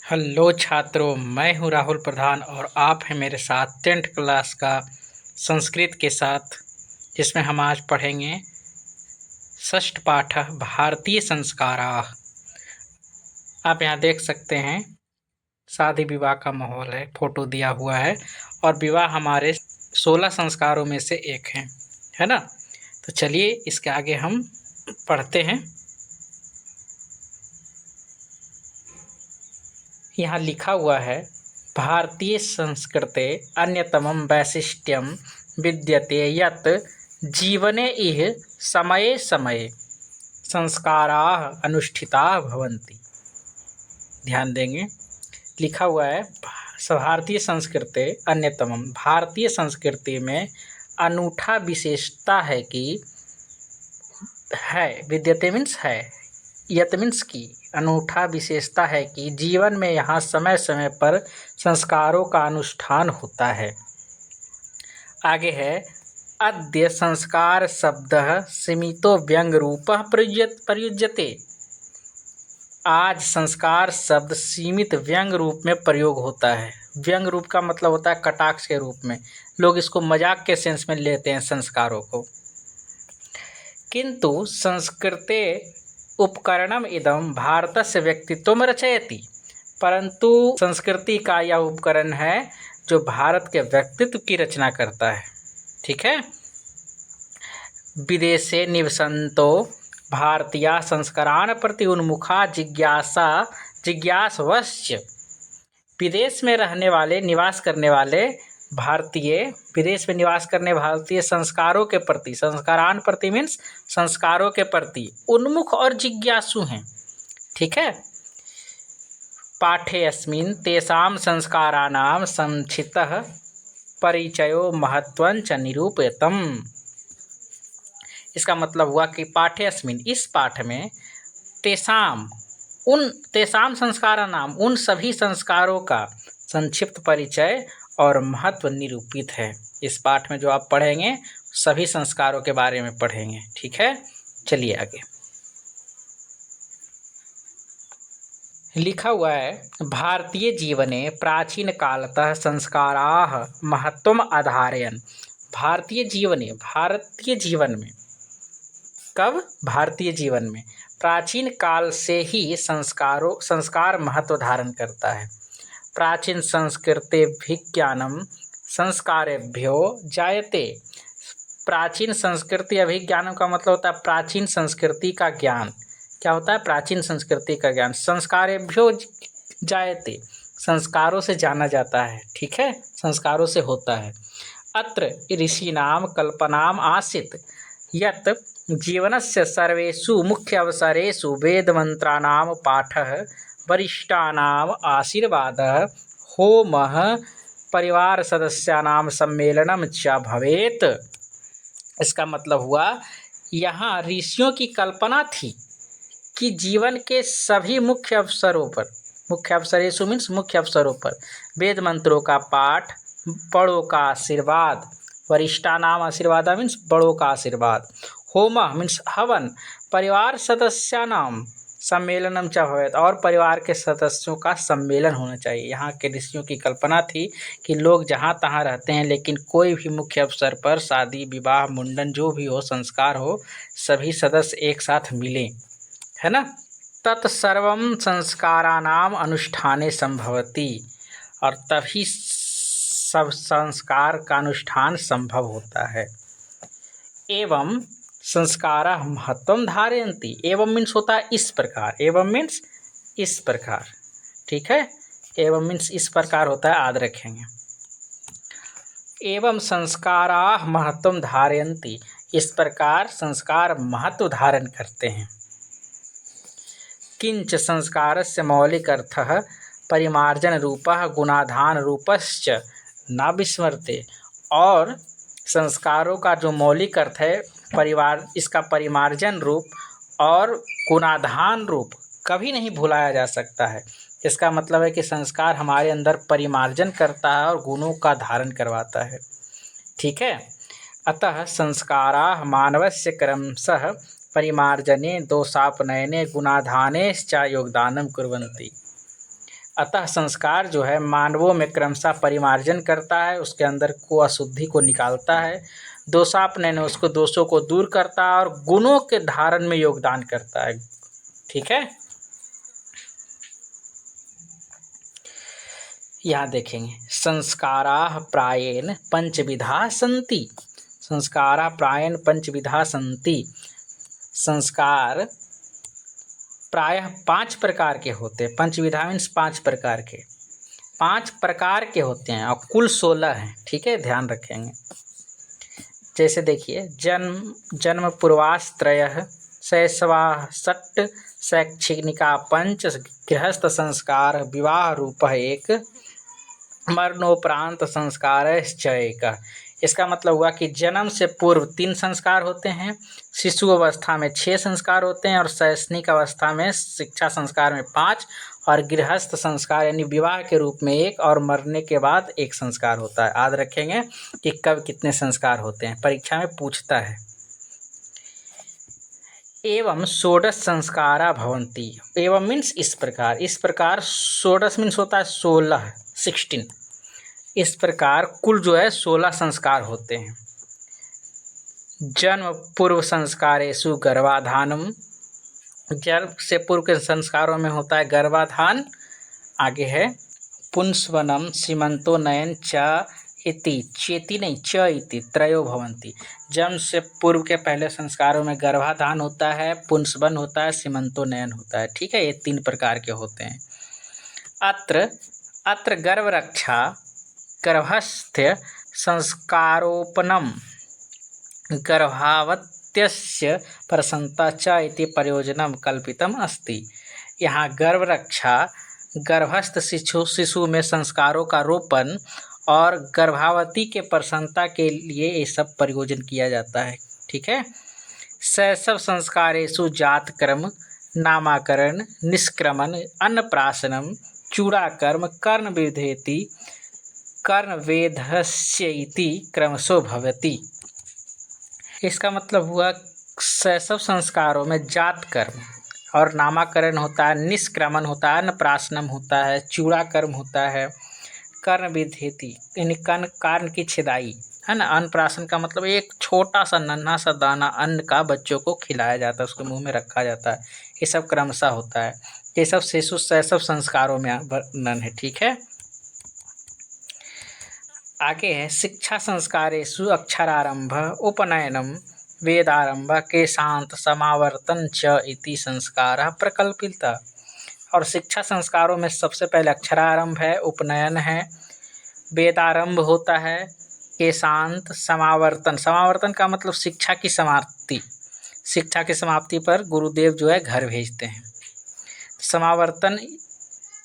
Hello छात्रों, मैं हूं राहुल प्रधान और आप हैं मेरे साथ 10th क्लास का संस्कृत के साथ, जिसमें हम आज पढ़ेंगे षष्ठ पाठ भारतीय संस्काराः। आप यहाँ देख सकते हैं शादी विवाह का माहौल है, फोटो दिया हुआ है और विवाह हमारे 16 संस्कारों में से एक है ना। तो चलिए इसके आगे हम पढ़ते हैं। यहाँ लिखा हुआ है, भारतीय संस्कृते अन्यतमं वैशिष्ट्यं विद्यते यत् जीवने इह समये समये संस्काराः अनुष्ठिताः भवन्ति। ध्यान देंगे, लिखा हुआ है भारतीय संस्कृति अन्यतमम, भारतीय संस्कृति में अनूठा विशेषता है कि है, विद्यते मीन्स है, यत मीन्स की, अनूठा विशेषता है कि जीवन में यहाँ समय समय पर संस्कारों का अनुष्ठान होता है। आगे है, अद्य संस्कार शब्दः सीमितो व्यंग रूपः प्रयुज्यते। आज संस्कार शब्द सीमित व्यंग रूप में प्रयोग होता है। व्यंग रूप का मतलब होता है कटाक्ष के रूप में, लोग इसको मजाक के सेंस में लेते हैं संस्कारों को। किंतु संस्कृते उपकरणम इदम भारतस्य व्यक्तित्वम रचयति, परंतु संस्कृति का यह उपकरण है जो भारत के व्यक्तित्व की रचना करता है। ठीक है। विदेशे निवसन्तो भारतीय संस्कारान् प्रति उन्मुखा जिज्ञासवश्च। विदेश में रहने वाले, निवास करने वाले भारतीय, विदेश में निवास करने भारतीय संस्कारों के प्रति, संस्कारान प्रति मीन्स संस्कारों के प्रति उन्मुख और जिज्ञासु हैं। ठीक है। पाठे अस्मिन् तेषां संस्काराणां संक्षिप्तः परिचयो महत्वं च निरूपयतम्। इसका मतलब हुआ कि पाठे अस्मिन्, इस पाठ में, तेषां संस्काराणां, उन सभी संस्कारों का संक्षिप्त परिचय और महत्व निरूपित है। इस पाठ में जो आप पढ़ेंगे सभी संस्कारों के बारे में पढ़ेंगे। ठीक है। चलिए आगे लिखा हुआ है, भारतीय जीवने प्राचीन कालतः संस्काराः महत्वम आधारयन्। भारतीय जीवन में, कब? भारतीय जीवन में प्राचीन काल से ही संस्कार महत्व धारण करता है। प्राचीन संस्कृतेभिज्ञानम संस्कारेभ्यो जायते। प्राचीन संस्कृति अभिज्ञानम का मतलब होता है प्राचीन संस्कृति का ज्ञान। क्या होता है? प्राचीन संस्कृति का ज्ञान। संस्कारेभ्यो जायते, संस्कारों से जाना जाता है। ठीक है, संस्कारों से होता है। अत्र ऋषीणाम कल्पनाम आसीत् यत् जीवनस्य सर्वेषु मुख्य अवसरेषु वेदमन्त्राणां पाठः, वरिष्ठानाम् आशीर्वादः, होमः, परिवार सदस्यानां सम्मेलनं च भवेत्। इसका मतलब हुआ, यहाँ ऋषियों की कल्पना थी कि जीवन के सभी मुख्य अवसरों पर, मुख्य अवसरेषु मीन्स मुख्य अवसरों पर, वेद मंत्रों का पाठ, बड़ों का आशीर्वाद, वरिष्ठानाम आशीर्वाद मीन्स बड़ों का आशीर्वाद, होम मीन्स हवन, परिवार सदस्यानाम सम्मेलनम च भवेत्, और परिवार के सदस्यों का सम्मेलन होना चाहिए। यहाँ के ऋषियों की कल्पना थी कि लोग जहाँ तहाँ रहते हैं, लेकिन कोई भी मुख्य अवसर पर, शादी विवाह मुंडन जो भी हो, संस्कार हो, सभी सदस्य एक साथ मिलें, है ना। तत्सर्वं संस्काराणाम अनुष्ठाने संभवति, और तभी सब संस्कार का अनुष्ठान संभव होता है। एवं संस्काराः महत्वं धारयन्ति। एवं मीन्स होता है इस प्रकार, एवं मीन्स इस प्रकार। ठीक है, एवं मीन्स इस प्रकार होता है, याद रखेंगे। एवं संस्काराः महत्वं धारयन्ति, इस प्रकार संस्कार महत्व धारण करते हैं। किंच संस्कारस्य मौलिक अर्थः परिमार्जन रूपः गुणाधान रूपश्च न विस्मर्ते। और संस्कारों का जो मौलिक अर्थ है इसका परिमार्जन रूप और गुणाधान रूप कभी नहीं भुलाया जा सकता है। इसका मतलब है कि संस्कार हमारे अंदर परिमार्जन करता है और गुणों का धारण करवाता है। ठीक है। अतः संस्काराः मानवस्य क्रमशः परिमार्जने, दोषापनयने, गुणाधानेश्च योगदानं कुर्वन्ति। अतः संस्कार जो है मानवों में क्रमशः परिमार्जन करता है, उसके अंदर को अशुद्धि को निकालता है, दोषापनयन उसको दोषों को दूर करता है और गुणों के धारण में योगदान करता है। ठीक है, यहाँ देखेंगे संस्काराः प्रायेण पंचविधा सन्ति। संस्काराः प्रायेण पंचविधा सन्ति। संस्कार प्रायः 5 प्रकार के होते हैं। पंचविधा मीन्स 5 प्रकार के, 5 प्रकार के होते हैं और कुल 16 हैं। ठीक है, ध्यान रखेंगे। जैसे देखिए जन्म पूर्वाश्रयः शैशवा षट् शैक्षणिका 5 गृहस्थ संस्कार विवाह रूपः 1 मरणोपरांत संस्कारश्च 1। इसका मतलब हुआ कि जन्म से पूर्व 3 संस्कार होते हैं, शिशु अवस्था में 6 संस्कार होते हैं और शैक्षणिक अवस्था में शिक्षा संस्कार में 5 और गृहस्थ संस्कार यानी विवाह के रूप में 1 और मरने के बाद 1 संस्कार होता है। याद रखेंगे कि कब कितने संस्कार होते हैं, परीक्षा में पूछता है। एवं षोडश संस्कारा भवन्ति। एवं मीन्स इस प्रकार षोडश मीन्स होता है 16 16। इस प्रकार कुल जो है 16 संस्कार होते हैं। जन्म पूर्व संस्कारेषु गर्भाधानम। जन्म से पूर्व के संस्कारों में होता है गर्भाधान। आगे है पुंसवनम सीमंतोन्नयन च इति, चेति नहीं च इति त्रयो भवन्ति। जन्म से पूर्व के पहले संस्कारों में गर्भाधान होता है, पुंसवन होता है, सीमंतोन्नयन होता है। ठीक है, ये 3 प्रकार के होते हैं। अत्र गर्भरक्षा गर्भस्थ्य संस्कारोपनम गर्भावत्यस्य प्रसन्नता च इति प्रयोजनम कल्पितम अस्ति। यहाँ गर्भरक्षा गर्भस्थ शिशु में संस्कारों का रोपण और गर्भावती के प्रसन्नता के लिए ये सब प्रयोजन किया जाता है। ठीक है, शैशव संस्कारेषु जातकर्म नामाकरण निष्क्रमण अन्नप्राशनम चूड़ाकर्म कर्णविधेति कर्णवेधस्य इति क्रमशो भवति। इसका मतलब हुआ शैशव संस्कारों में जात कर्म और नामाकरण होता है, निष्क्रमण होता है, अन्नप्राशनम होता है, चूड़ाकर्म होता है, कर्णविधेति यानी कान की छिदाई है ना। अन्नप्राशन का मतलब एक छोटा सा नन्हा सा दाना अन्न का बच्चों को खिलाया जाता है, उसके मुंह में रखा जाता है। ये सब क्रमशः होता है। ये सब शिशु शैशव संस्कारों में वर्णन है। ठीक है, आगे है शिक्षा संस्कारेषु अक्षरारंभ उपनयनम वेदारंभ केशांत समावर्तन च इति संस्कारः प्रकल्पितः। और शिक्षा संस्कारों में सबसे पहले अक्षरारंभ है, उपनयन है, वेदारंभ होता है, केशांत समावर्तन। समावर्तन का मतलब शिक्षा की समाप्ति। शिक्षा की समाप्ति पर गुरुदेव जो है घर भेजते हैं। समावर्तन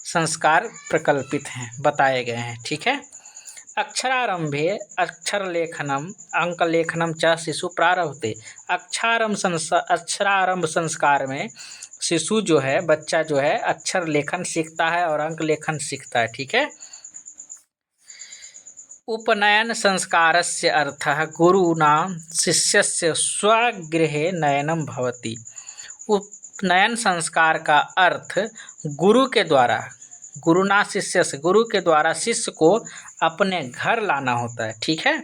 संस्कार प्रकल्पित हैं, बताए गए हैं। ठीक है, अक्षरारंभे अक्षर लेखनम अंक लेखनम च शिशु प्रारभते। अक्षरारंभ संस्कार में शिशु जो है, बच्चा जो है अक्षर लेखन सीखता है और अंक लेखन सीखता है। ठीक है, उपनयन संस्कारस्य अर्थः गुरुना शिष्यस्य स्वगृहे नयनम भवति। उपनयन संस्कार का अर्थ गुरु के द्वारा, गुरुना शिष्य से, गुरु के द्वारा शिष्य को अपने घर लाना होता है। ठीक है,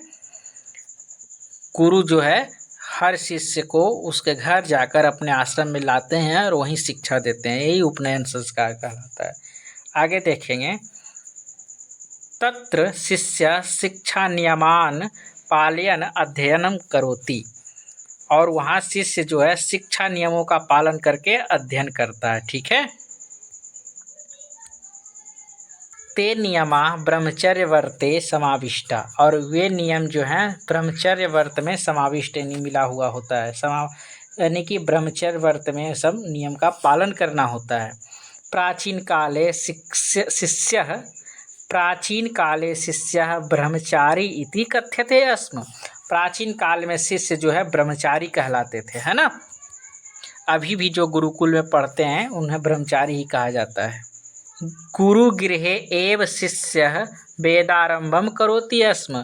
गुरु जो है हर शिष्य को उसके घर जाकर अपने आश्रम में लाते हैं और वहीं शिक्षा देते हैं। यही उपनयन संस्कार कहलाता है। आगे देखेंगे तत्र शिष्य शिक्षा नियमान पालयन अध्ययनम करोति। और वहाँ शिष्य जो है शिक्षा नियमों का पालन करके अध्ययन करता है। ठीक है, ते नियमा ब्रह्मचर्य व्रते समाविष्टा। और वे नियम जो हैं ब्रह्मचर्य व्रत में समाविष्ट यानी मिला हुआ होता है। यानी कि ब्रह्मचर्य व्रत में सब नियम का पालन करना होता है। प्राचीन काले शिष्य ब्रह्मचारी इति कथ्यते स्म। प्राचीन काल में शिष्य जो है ब्रह्मचारी कहलाते थे, है ना। अभी भी जो गुरुकुल में पढ़ते हैं उन्हें ब्रह्मचारी ही कहा जाता है। गुरु गृहे एव शिष्य वेदारंभम करोति स्म।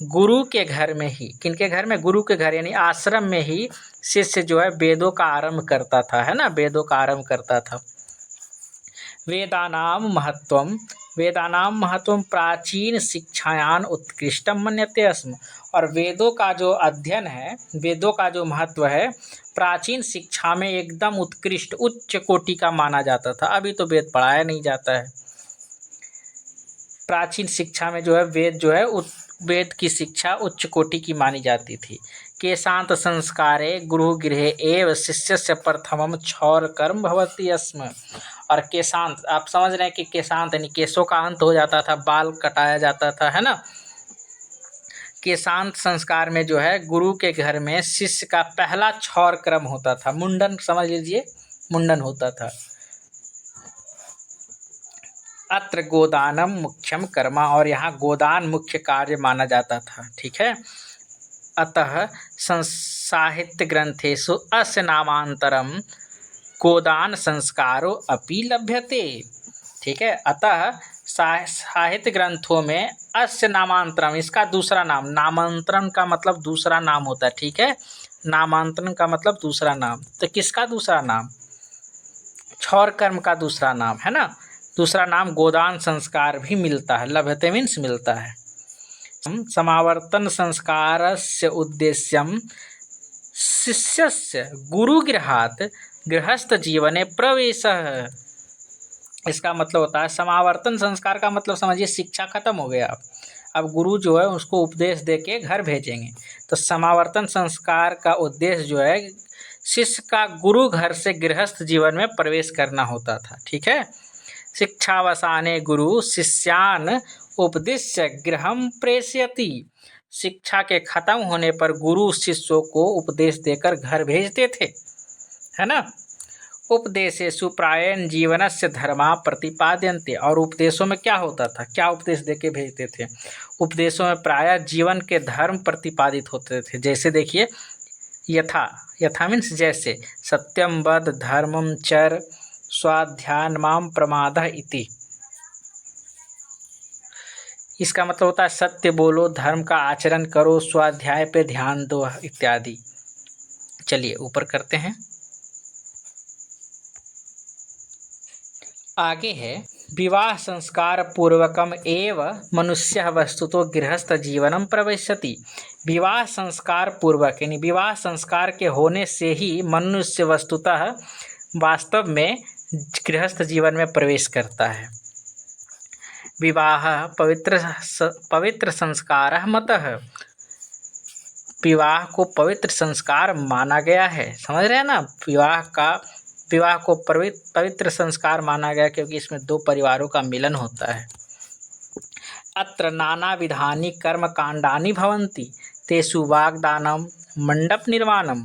गुरु के घर में ही, किनके घर में, गुरु के घर यानी आश्रम में ही शिष्य जो है वेदों का आरंभ करता था, है ना, वेदों का आरंभ करता था। वेदानां महत्वं प्राचीन शिक्षायान उत्कृष्टम मन्यते अस्म। और वेदों का जो अध्ययन है, वेदों का जो महत्व है, प्राचीन शिक्षा में एकदम उत्कृष्ट उच्च कोटि का माना जाता था। अभी तो वेद पढ़ाया नहीं जाता है। प्राचीन शिक्षा में जो है वेद जो है वेद की शिक्षा उच्च कोटि की मानी जाती थी। केशांत संस्कारे गुरु गृहे एव शिष्यस्य प्रथमम क्षौर कर्म भवति स्म। और केशांत, आप समझ रहे हैं कि केशांत यानी केशों का अंत हो जाता था, बाल कटाया जाता था, है ना। केशांत संस्कार में जो है गुरु के घर में शिष्य का पहला क्षौर कर्म होता था। मुंडन समझ लीजिए, मुंडन होता था। अत्र गोदानम मुख्यम कर्म, और यहाँ गोदान मुख्य कार्य माना जाता था। ठीक है। अतः साहित्य ग्रंथेषु अस्य नामांतरम गोदान संस्कारो अपि लभ्यते। ठीक है। अतः साहित्य ग्रंथों में अस्य नामांतरम, इसका दूसरा नाम, नामांतरण का मतलब दूसरा नाम होता है। ठीक है। नामांतरण का मतलब दूसरा नाम। तो किसका दूसरा नाम? क्षौर कर्म का दूसरा नाम, है ना। दूसरा नाम गोदान संस्कार भी मिलता है। लभ्यते मीन्स मिलता है। समावर्तन संस्कारस्य उद्देश्यम शिष्यस्य गुरुगृहात् गृहस्थ जीवने प्रवेशः। इसका मतलब होता है, समावर्तन संस्कार का मतलब समझिए शिक्षा खत्म हो गया। अब गुरु जो है उसको उपदेश दे के घर भेजेंगे। तो समावर्तन संस्कार का उद्देश्य जो है शिष्य का गुरु घर से गृहस्थ जीवन में प्रवेश करना होता था। ठीक है। शिक्षावसाने गुरु शिष्यान उपदिश्य गृहं प्रेषयति। शिक्षा के खत्म होने पर गुरु शिष्यों को उपदेश देकर घर भेजते थे, है ना। उपदेशेषु प्रायेण जीवनस्य धर्मा प्रतिपाद्यन्ते। और उपदेशों में क्या होता था, क्या उपदेश देके भेजते थे? उपदेशों में प्रायः जीवन के धर्म प्रतिपादित होते थे। जैसे देखिए, यथा मीन्स जैसे, सत्यम वद धर्मम चर स्वाध्यायनमाम प्रमादः इति। इसका मतलब होता है सत्य बोलो, धर्म का आचरण करो, स्वाध्याय पे ध्यान दो इत्यादि। चलिए ऊपर करते हैं। आगे है, विवाह संस्कार पूर्वकम एव मनुष्य वस्तुतो गृहस्थ जीवनम प्रविशति। विवाह संस्कार पूर्वक यानी विवाह संस्कार के होने से ही मनुष्य वस्तुतः वास्तव में गृहस्थ जीवन में प्रवेश करता है। विवाह पवित्र संस्कार मतः। विवाह को पवित्र संस्कार माना गया है। समझ रहे हैं ना। विवाह को पवित्र संस्कार माना गया क्योंकि इसमें दो परिवारों का मिलन होता है। अत्र नाना विधानि कर्म कांडानि भवन्ति, तेषु वाग्दानम मंडप निर्माणम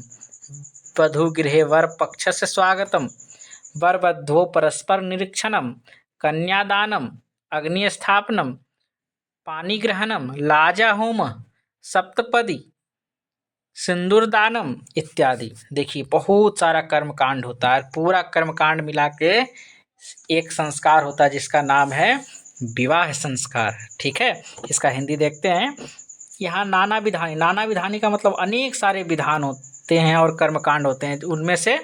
वधू गृहे वर पक्षस्य स्वागतम वर वधो परस्पर निरीक्षणम कन्यादानम अग्निस्थापनम पाणिग्रहणम लाजा होम सप्तपदी सिंदूरदानम इत्यादि। देखिए बहुत सारा कर्मकांड होता है। पूरा कर्मकांड मिला के एक संस्कार होता है जिसका नाम है विवाह संस्कार। ठीक है। इसका हिंदी देखते हैं। यहाँ नाना विधानी का मतलब अनेक सारे विधान होते हैं और कर्मकांड होते हैं। उनमें से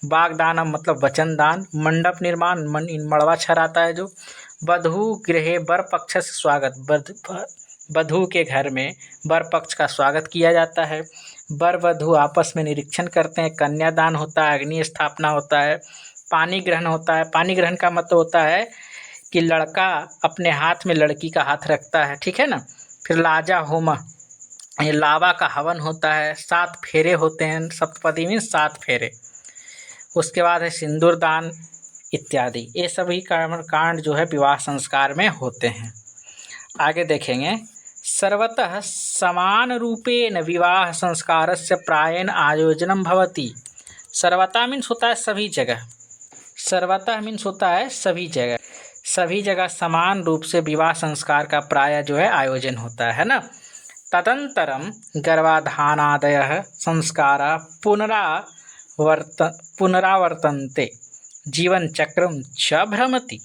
वाग्दानम मतलब वचन दान, मंडप निर्माण मड़वा छराता है जो, वधू गृहे वर पक्ष से स्वागत, वधू के घर में वर पक्ष का स्वागत किया जाता है। वर वधू आपस में निरीक्षण करते हैं। कन्यादान होता है, अग्नि स्थापना होता है, पानी ग्रहण होता है। पानी ग्रहण का मतलब होता है कि लड़का अपने हाथ में लड़की का हाथ रखता है। ठीक है ना। फिर लाजा होम, लावा का हवन होता है। 7 फेरे होते हैं। सप्तपदी में 7 फेरे। उसके बाद है सिंदूर दान इत्यादि। ये सभी कर्मकांड जो है विवाह संस्कार में होते हैं। आगे देखेंगे, सर्वतः समान रूपेण विवाह संस्कारस्य प्रायेण आयोजनम भवति। सर्वतः मीन्स होता है सभी जगह। सर्वतः मीन्स होता है सभी जगह। सभी जगह समान रूप से विवाह संस्कार का प्राय जो है आयोजन होता है ना। तदंतरम गर्भाधानादयः संस्कारा पुनरावर्तन्ते जीवन चक्रम च भ्रमति।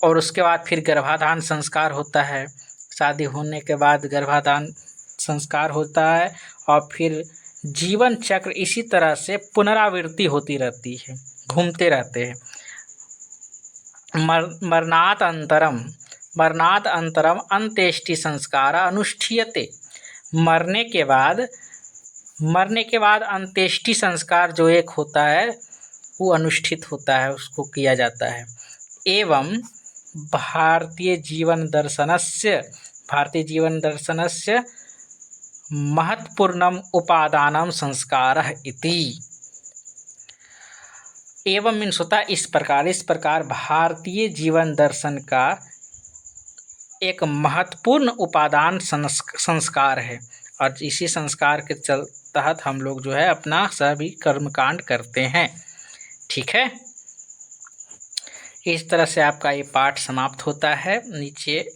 और उसके बाद फिर गर्भाधान संस्कार होता है। शादी होने के बाद गर्भाधान संस्कार होता है और फिर जीवन चक्र इसी तरह से पुनरावृत्ति होती रहती है, घूमते रहते हैं। मरणात् अंतरम अंत्येष्टि संस्कार अनुष्ठीयते। मरने के बाद अंत्येष्टि संस्कार जो एक होता है वो अनुष्ठित होता है, उसको किया जाता है। एवं भारतीय जीवन दर्शनस्य महत्वपूर्णम उपादानम संस्कारः इति। एवं मीन्स होता है इस प्रकार भारतीय जीवन दर्शन का एक महत्वपूर्ण उपादान संस्कार है, और इसी संस्कार के तहत हम लोग जो है अपना सभी कर्मकांड करते हैं। ठीक है, इस तरह से आपका ये पाठ समाप्त होता है। नीचे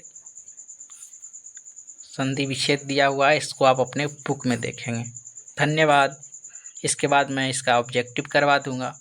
संधि विच्छेद दिया हुआ है, इसको आप अपने बुक में देखेंगे। धन्यवाद। इसके बाद मैं इसका ऑब्जेक्टिव करवा दूंगा।